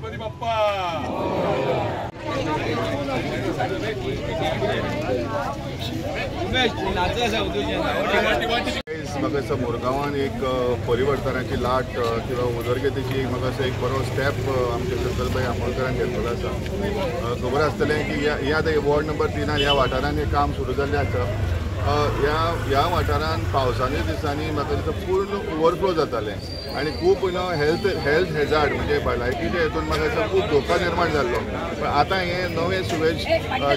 गणपती बाप्पा म्हाका मुरगांवान एक परिवर्तनाची लाट किंवा उदरगतीची म्हाका एक बरो स्टेप आमचे शंकरभाई आमोणकरान घेतलेलो आसा। खबर आसतलें की ह्या वॉर्ड नंबर 3 ह्या वाठारांत हें काम सुरू जाल्लें आसा। ह्या वाठारांत पावसाच्या दिसांनी म्हाका दिसता पूर्ण ओवरफ्लो जातालें आनी खूब हेल्थ हेजार्ड म्हणजे भलायकीच्या हेतून म्हाका दिसता खूब धोका निर्माण जाल्लो। पण आतां हें नवें सुवेज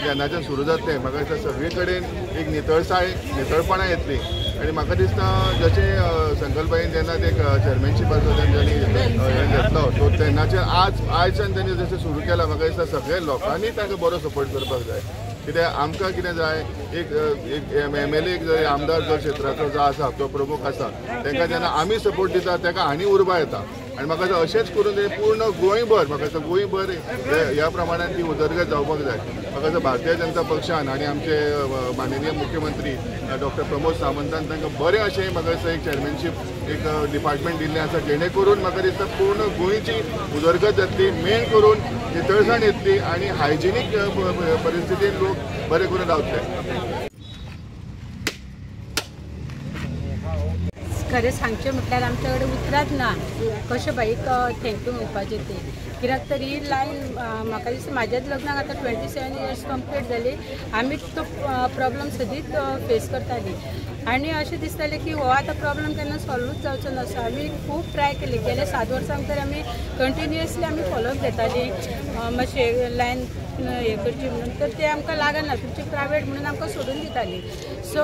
जेन्नाच्यान सुरू जातलें म्हाका दिसता सगळे कडेन एक नितळपणां येतली आनी म्हाका दिसता जशें संकल्पभाईन जेन्ना ते चेअरमॅनशिपाचो तेंच्यांनी हें घेतलो तो तेन्नाचे आयच्यान तेणी जशें सुरू केलां म्हाका दिसता सगळ्या लोकांनी ताका बरो सपोर्ट करपाक जाय। कित्याक आमकां कितें जाय एक MLA जर आमदार जर क्षेत्राचो जो आसा तो प्रमुख आसा ताका जेन्ना आमी सपोर्ट दिता ताका आनी उर्बा येता आनी म्हाका दिसता अशेंच करून ते पूर्ण गोंयभर म्हाका दिसता गोंयभर ह्या प्रमाणान ती उदरगत जावपाक जाय। म्हाका दिसता भारतीय जनता पक्षान आनी आमचे माननीय मुख्यमंत्री डॉक्टर प्रमोद सावंतान तांकां बरें अशें म्हाका दिसता एक चेअरमॅनशीप एक डिपार्टमेंट दिल्लें आसा जेणे करून म्हाका दिसता पूर्ण गोंयची उदरगत जातली मेन करून नितळसाण येतली आनी हायजिनीक परिस्थितीन लोक बरे करून रावतले। खरें सांगचें म्हटल्यार आमचे कडेन उतरात ना कशें बाईक थँक्यू म्हणपाचें तें कित्याक तर ही लायन म्हाका दिसता म्हाज्याच लग्नाक आतां 27 इयर्स कंप्लीट जाली आमी तो प्रॉब्लम सदींच फेस करतालीं आनी अशें दिसतालें की हो आतां प्रॉब्लम केन्ना सॉल्वूच जावचो नासो। आमी खूब ट्राय केली गेल्या 7 वर्सां तर आमी कंटिन्युअसली आमी फॉलोअप घेतालीं मातशें लायन हें करची म्हणून तर ते आमकां लागना तुमचे प्रायवेट म्हणून आमकां सोडून दितालीं। सो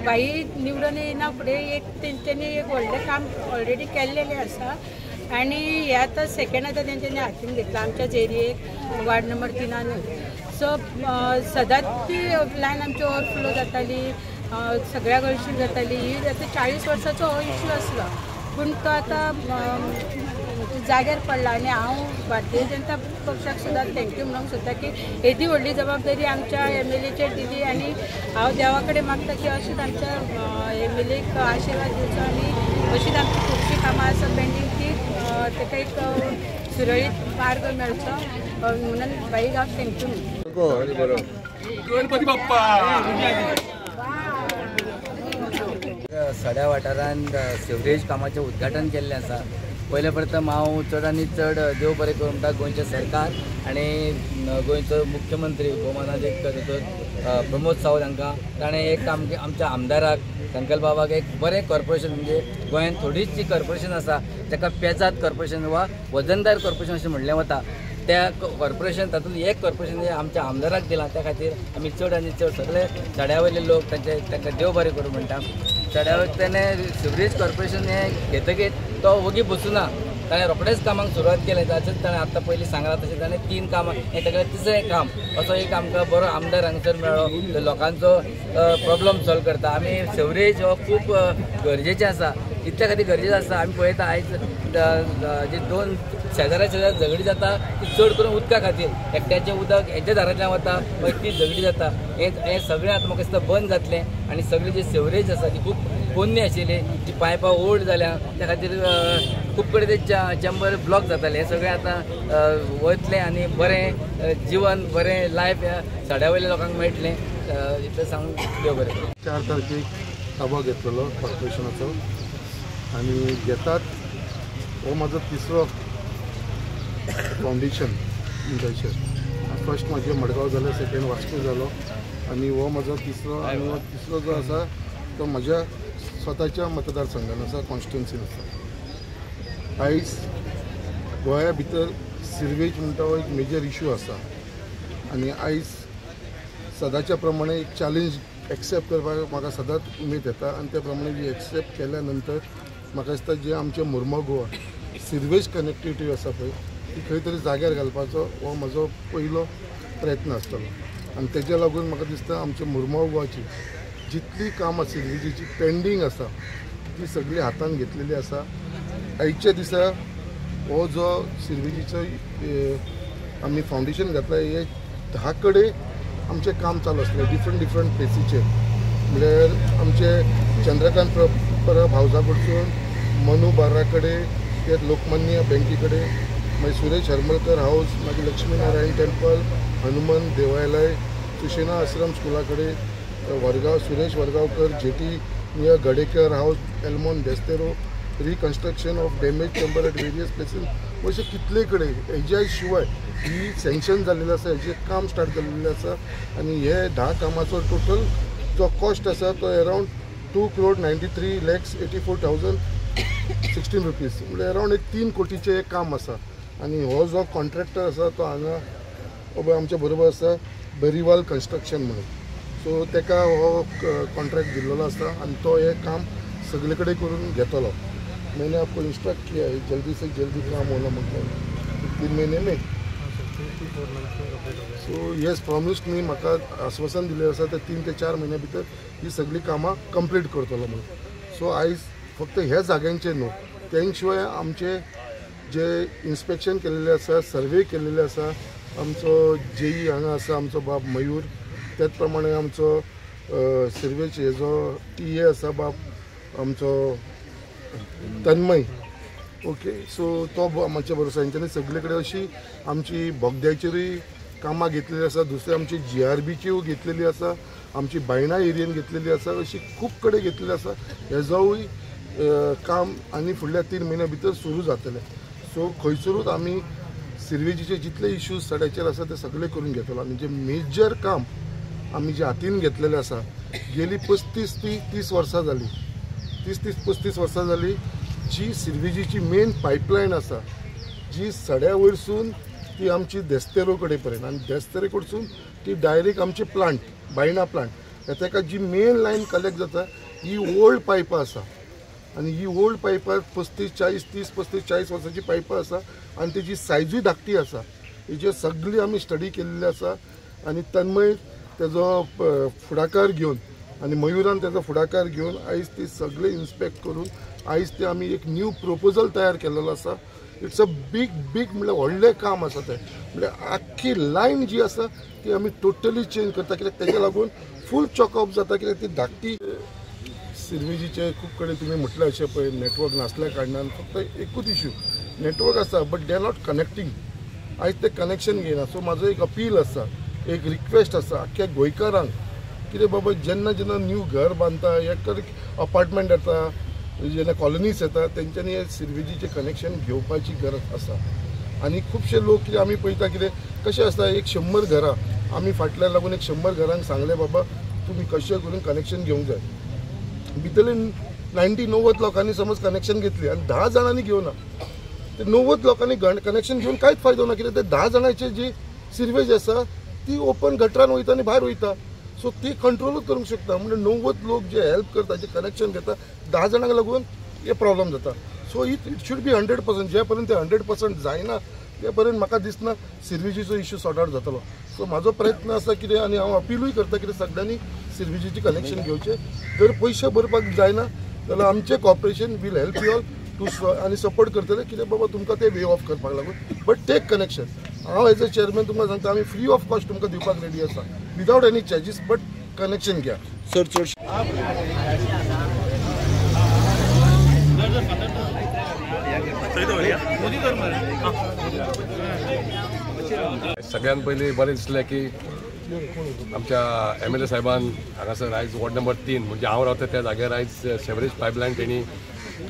बाई निवडून येयना फुडें एक तेंच्यांनी एक व्हडलें काम ऑलरेडी केल्लेलें आसा आनी हे आतां सेकेंड आतां तेंच्यांनी हातीन घेतला आमच्याच एरियेक वार्ड नंबर 3 सो सदांच ती लायन आमची ओवरफ्लो जाताली सगळ्या गळशी जाताली ही आतां 40 वर्साचो हो इश्यू आसलो पूण तो आतां जाग्यार पडला आनी हांव भारतीय जनता पक्षाक सुद्दां थँक्यू म्हणूंक सोदता की येदी व्हडली जबाबदारी आमच्या MLAचेर दिली आनी हांव देवा कडेन मागता की अशीच आमच्या MLAक आशिर्वाद दिवचो आनी अशीच आमची खुबशीं कामां आसा पेंडींग ती ताका एक सुरळीत मार्ग मेळचो म्हणून बाईक हांव थँक्यू म्हणटा। गणपती बाप्पा सड्या वाठारांत सिवरेज कामाचें उद्घाटन केल्लें आसा। पयले प्रथम हांव चड आनी चड देव बरें करूं म्हणटा गोंयचें सरकार आनी गोंयचो मुख्यमंत्री भोवमानाधिकारी प्रमोद सावंत हांकां ताणें एक काम आमच्या आमदाराक संकल्प बाबाक एक बरें कॉर्पोरेशन म्हणजे गोंयांत थोडीच जी कॉर्पोरेशन आसा ताका पेजाद कॉर्पोरेशन वा वजनदार कॉर्पोरेशन अशें म्हणलें वता त्या कॉर्पोरेशन तातूंत एक कॉर्पोरेशन आमच्या आमदाराक दिलां त्या खातीर आमी चड आनी चड सगळे चड्या वयले लोक तांकां देव बरें करूं म्हणटा। चड्या वयले तेणें सिवरेज कॉर्पोरेशन हें घेतकीच तो वगी बसूना ताणें रोखडेच कामाक सुरवात केलें ताचेंच ताणें आतां पयलीं सांगलां तशें ताणें 3 कामां हें ताका तिसरें काम असो एक आमकां बरो आमदार हांगासर मेळ्ळो लोकांचो प्रॉब्लम सॉल्व करता। आमी सिवरेज हो खूब गरजेचें आसा इतल्या खातीर गरजेचें आसा आमी पळयता आयज जे 2 शेजाऱ्या झगडी जाता ती चड करून उदका खातीर एकट्याचें उदक हेंच्या दारांतल्यान वता मागीर ती झगडी जाता हें सगळें आतां म्हाका दिसता बंद जातलें आनी सगळी जी सिवरेज आसा ती खूब पोन्नी आशिल्ली ती पायपां ओल्ड जाल्या त्या खातीर खूब कडेन ते चेंबर ब्लॉक जाताले हें सगळें आतां वतलें आनी बरें जीवन बरें लायफ ह्या सड्या वयल्या लोकांक मेळटलें इतलें सांगून देव बरें। 4 तारखेक ताबो घेतलेलो कॉर्पोरेशनाचो आनी घेतात हो म्हाजो तिसरो फावंडेशन इंटर्नशीप फर्स्ट म्हाजे मडगांव जालो सेकेंड वास्को जालो आनी हो म्हाजो तिसरो आनी हो तिसरो जो आसा तो म्हाज्या स्वताच्या मतदारसंघान आसा कॉन्स्टिट्युन्सीन आसा। आयज गोंया भितर सिरवेज म्हणटा हो एक मेजर इशू आसा आनी आयज सदांच्या प्रमाणे एक चॅलेंज एक्सेप्ट करपाक म्हाका सदांच उमेद येता आनी त्या प्रमाणे जी एक्सेप्ट केल्या नंतर म्हाका दिसता जे आमचे मुर्मो गोवा सिरवेज कनेक्टिविटी आसा पळय ती खंय तरी जाग्यार घालपाचो हो म्हजो पयलो प्रयत्न आसतलो आनी तेज्या लागून म्हाका दिसता आमच्या मुर्मो गोवाची जितली कामां सिरवेजीची पेंडींग आसा ती सगळी हातान घेतलेली आसा। आयच्या दिसा हो जो सिरवेजीचो आमी फावंडेशन घातला हे 10 कडेन आमचें काम चालू आसलें डिफरंट प्लेसीचेर म्हणल्यार आमचे चंद्रकांत परब हावजा कडसून मनू बार्रा कडेन ते लोकमान्य बँके कडेन मागीर सुरेश हरमलकर हाऊस, मागीर लक्ष्मीनारायण टेम्पल, हनुमान देवालय, सुशेना आश्रम स्कुला कडेन, Wargaon Suresh Wargaonkar jetty near Gadekar house, एल्मोन डेस्तेरो, reconstruction of damage temple at various places, अशें कितले कडेन हेज्या शिवाय ही सँक्शन जाल्लेलें आसा, हेजें काम स्टार्ट जाल्लेलें आसा आनी हे 10 कामाचो टोटल जो कॉस्ट आसा तो अरावंड 2,93,84,016 रुपीज, म्हणजे अरावंड एक 3 कोटीचें एक काम आसा. आनी हो जो कॉन्ट्रॅक्टर आसा तो हांगा आमच्या बरोबर आसा बेरीवाल कन्स्ट्रक्शन म्हणून. सो ताका हो कॉन्ट्रॅक्ट दिल्लो आसा आनी तो हे काम सगळे कडेन करून घेतलो. मैंने आपको इंस्ट्रक्ट किया है जल्दी से जल्दी काम होना, मतलब 3 महीने में. सो येस प्रॉमिस्ड मी, म्हाका आश्वासन दिलें आसा ते 3 ते 4 महिन्या भितर ही सगळी कामां कंप्लीट करतलो म्हणून. सो आयज फक्त ह्या जाग्यांचेर न्हू, त्या शिवाय आमचे जे इन्स्पेक्शन केलेले आसा, सर्वे केलेले आसा, आमचो जेई हांगा आसा आमचो बाब मयूर, त्याच प्रमाणे आमचो सर्वेचे जो टीए आसा बाब आमचो तन्मय. ओके, सो तो आमच्या बरोबर हेंच्यांनी सगळे कडेन अशी आमची बोगद्याचेरूय कामां घेतलेली आसा, दुसरी आमची GRBची घेतलेली आसा, आमची बायणा एरियेन घेतलेली आसा, अशी खूब कडेन घेतलेली आसा. हेजोय काम आनी फुडल्या 3 महिन्या भितर सुरू जातलें. सो खंयसरूच आमी सिर्वेजीचे जितले इश्यूज सड्याचेर आसा ते सगळे करून घेतलो. आनी जे मेजर काम आमी जे हातीन घेतलेलें आसा, गेली 35-30 वर्सां जाली, 30-35 वर्सां जाली, जी सिर्वेजीची मेन पायपलायन आसा, जी सड्या वयरसून ती आमची देस्तेरो कडेन पर्यंत आनी देस्तेरे कडसून ती डायरेक्ट आमचे प्लांट बायणा प्लांट, ताका जी मेन लायन कलेक्ट जाता ही ओल्ड पायपां आसा. आनी ही ओल्ड पायपां 30-40 वर्सांची पायपां आसा आनी तेजी सायजूय धाकटी आसा. हेजे सगळी आमी स्टडी केल्ली आसा. आनी तन्मय तेजो फुडाकार घेवन आनी मयुरान तेजो फुडाकार घेवन आयज ती सगळे इन्स्पेक्ट करून आयज ते आमी एक न्यू प्रपोजल तयार केलेलो आसा. इट्स अ बीग म्हणल्यार व्हडलें काम आसा तें, म्हणल्यार आख्खी लायन जी आसा ती आमी टोटली चेंज करता. कित्याक तेज्या लागून फूल चॉकअप जाता, कित्याक ती धाकटी सिर्वेजीचे खूब कडेन तुमी म्हटलें अशें पळय नेटवर्क नासल्या कारणान फक्त एकूच इश्यू नेटवर्क आसा, but they are not connecting. आयज ते कनेक्शन घेयना. सो म्हाजो एक अपील आसा, एक रिक्वेस्ट आसा आख्ख्या गोंयकारांक, कितें बाबा जेन्ना न्यू घर बांदता, एक अपार्टमेंट येता, जेन्ना कॉलनीज येता, तेंच्यांनी हे सिर्वेजीचें कनेक्शन घेवपाची गरज आसा. आनी खुबशे लोक कितें आमी पळयता, कितें कशें आसता, एक 100 घरां आमी फाटल्यान लागून एक 100 घरांक सांगलें बाबा तुमी कशें करून कनेक्शन घेवंक जाय. भितरले 90-90 लोकांनी समज कनेक्शन घेतली आनी 10 जाणांनी घेवना, ते 90 लोकांनी कनेक्शन घेवन कांयच फायदो ना. कित्याक ते 10 जाणांची जी सिर्वेज आसा ती ओपन गटरान वयता आनी भायर वयता. सो ती कंट्रोलूच करूंक शकता. म्हणजे 90 लोक जे हेल्प करता, जे कनेक्शन घेता, 10 जाणांक लागून हे प्रॉब्लेम जाता. So it should be 100%. जे पर्यंत ते 100% जायना ते पर्यंत म्हाका दिसना सिर्वेजीचो इश्यू सॉर्ट आउट जातलो. सो म्हाजो प्रयत्न आसा कितें, आनी हांव अपीलूय करता कितें सगळ्यांनी सिर्वेजीची कनेक्शन घेवचें. जर पयशे भरपाक जायना जाल्यार आमचें corporation will help you all to आनी सपोर्ट करतले. कितें बाबा तुमकां ते वे ऑफ करपाक लागून, बट टेक कनेक्शन. हांव एज अ चेअरमॅन तुमकां सांगता, आमी फ्री ऑफ कॉस्ट तुमकां दिवपाक रेडी आसा, without any charges, but connection घ्या. सर सगळ्यात पयलीं बरें दिसलें की आमच्या MLA साहेबान हांगासर आयज वॉर्ड नंबर 3 म्हणजे हांव रावता त्या जाग्यार आयज सेवरेज पायपलायन तेणी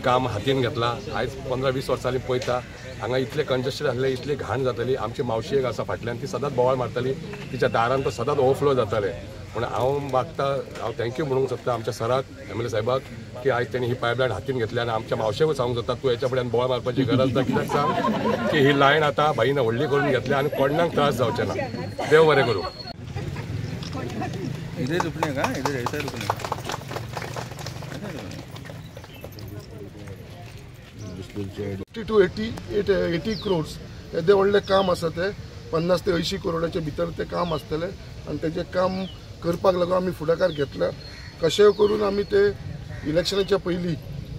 काम हातीन घेतलां. आयज 15-20 वर्सांनी पळयता हांगा इतले कंजस्टेड आसले, इतली घाण जाताली. आमची मावशी एक आसा फाटल्यान, ती सदांच बोवाळ मारताली, तिच्या दारान तो सदांच ओवरफ्लो जाताले. म्हणून हांव मागता, हांव थँक्यू म्हणूंक सोदता आमच्या सराक, MLA साहेबाक, की आयज तेणी ही पायपलायन हातीन घेतली. आनी आमच्या मावशेकूय सांगूंक सोदता तूं हेच्या फुड्यान बोवाळ मारपाची गरज ना. कित्याक सांग की ही लायन आतां बाईनं व्हडली करून घेतली आनी कोणाक त्रास जावचे ना. देव बरें करूं. इधर रुकने का, इधर ऐसा रुकने का. 50 to 80 crores येदे व्हडलें काम आसा ते 50 ते 80 करोडाच्या भितर ते काम आसतलें. आनी तेजें काम करपाक लागून आमी फुडाकार घेतला. कशेंय करून आमी ते इलेक्शनाच्या पयलीं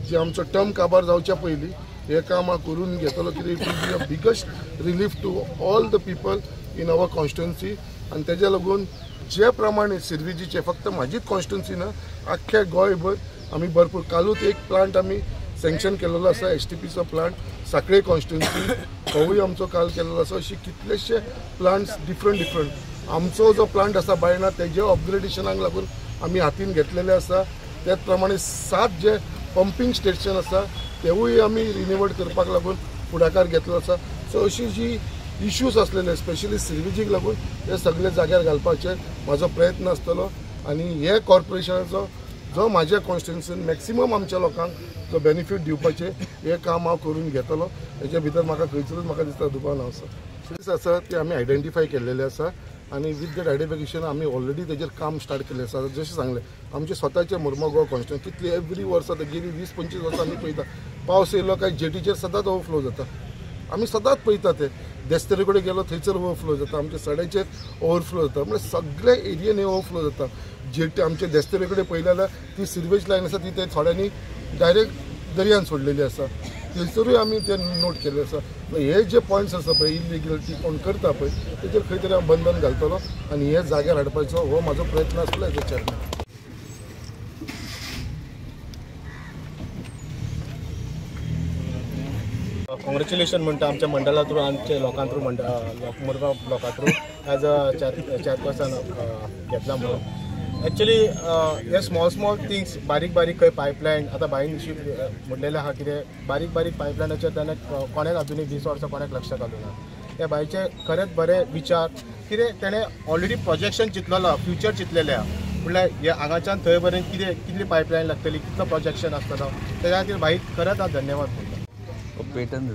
जे आमचो टर्म काबार जावच्या पयलीं हे काम करून घेतलो. कितें it will be a biggest relief to all the people in our constituency. आनी तेज्या लागून जे प्रमाणे सिर्वेजीचे फक्त म्हाजीच कॉन्स्टिट्युएन्सी ना, आख्ख्या गोंयभर आमी भरपूर कालूच एक प्लांट आमी सँक्शन केलेलो आसा STPचो प्लांट साखळे कॉन्स्टिट्युन्सी होवूय आमचो काल केलेलो आसा. अशी कितलेशे प्लांट्स डिफरंट आमचो जो प्लांट आसा बायणा तेजे अपग्रेडेशनाक लागून आमी हातीन घेतलेले आसा. त्याच प्रमाणे 7 जे पंपिंग स्टेशन आसा तेवूय आमी रिन्युवड करपाक लागून फुडाकार घेतलो आसा. सो अशी जी इश्यूज असलेले स्पेशली सिरविजीक लागून हे सगळे जाग्यार घालपाचे म्हाजो प्रयत्न आसतलो आनी हे कॉर्पोरेशनाचो जो म्हाज्या कॉन्स्टिट्युन्सीन मॅक्सिमम आमच्या लोकांक जो बेनिफीट दिवपाचे हे काम हांव करून घेतलो. हेच्या भितर म्हाका खंयचरोच म्हाका दिसता दुबाव आसा आसा ते आमी आयडेंटिफाय केल्लेले आसा आनी विथ दॅट आयडेंटिफिकेशन आमी ऑलरेडी तेजेर काम स्टार्ट केल्लें आसा. जशें सांगलें आमचे स्वताचे मुर्मो गोवा कॉन्स्टिट्युन्सी कितली एवरी वर्स आतां गेली 20-25 वर्सां आमी पळयता पावस येयलो काय जेटीचेर सदांच ओवरफ्लो जाता. आमी सदांच पळयता ते देस्तेरे कडेन गेलो थंयसर ओवरफ्लो जाता, आमच्या सड्याचेर ओवरफ्लो जाता. म्हणजे सगळे एरियेन ओवरफ्लो जाता. जेटी आमचे देस्तेरे कडेन पळयलें जाल्यार ती सिरवेज लायन आसा ती ते थोड्यांनी डायरेक्ट दर्यान सोडलेली आसा. थंयसरूय आमी ते नोट केल्ले आसा. हे जे पॉयंट्स आसा पळय इलिगलिटी कोण करता पळय तेजेर खंय तरी हांव बंधन घालतलो आनी हे जाग्यार हाडपाचो हो म्हाजो प्रयत्न आसलो एज अ चेअरमॅन. कॉंग्रेच्युलेशन म्हणटा आमच्या मंडळा थ्रू आमच्या लोकां थ्रू मुरगांव ब्लॉका थ्रू एज अ चेअरपर्सन घेतला म्हणून. एक्चुअली हे स्मॉल थिंग्स बारीक खंय पायपलायन आतां बाईन म्हणलेलें आहा कितें बारीक पायपलायनाचेर ताणें कोणेच अजुनूय दीस वर्सां कोणाक लक्ष घालूं ना. त्या बायचे खरेंच बरे विचार कितें ताणें ऑलरेडी प्रोजेक्शन चिंतलेलो फ्युचर चिंतलेलें आहा. म्हणल्यार हे हांगाच्यान थंय पर्यंत कितली पायपलायन लागतली कितलो प्रोजेक्शन आसतलो तेज्या खातीर बाईक खरेंच हांव धन्यवाद म्हणटा. पेटन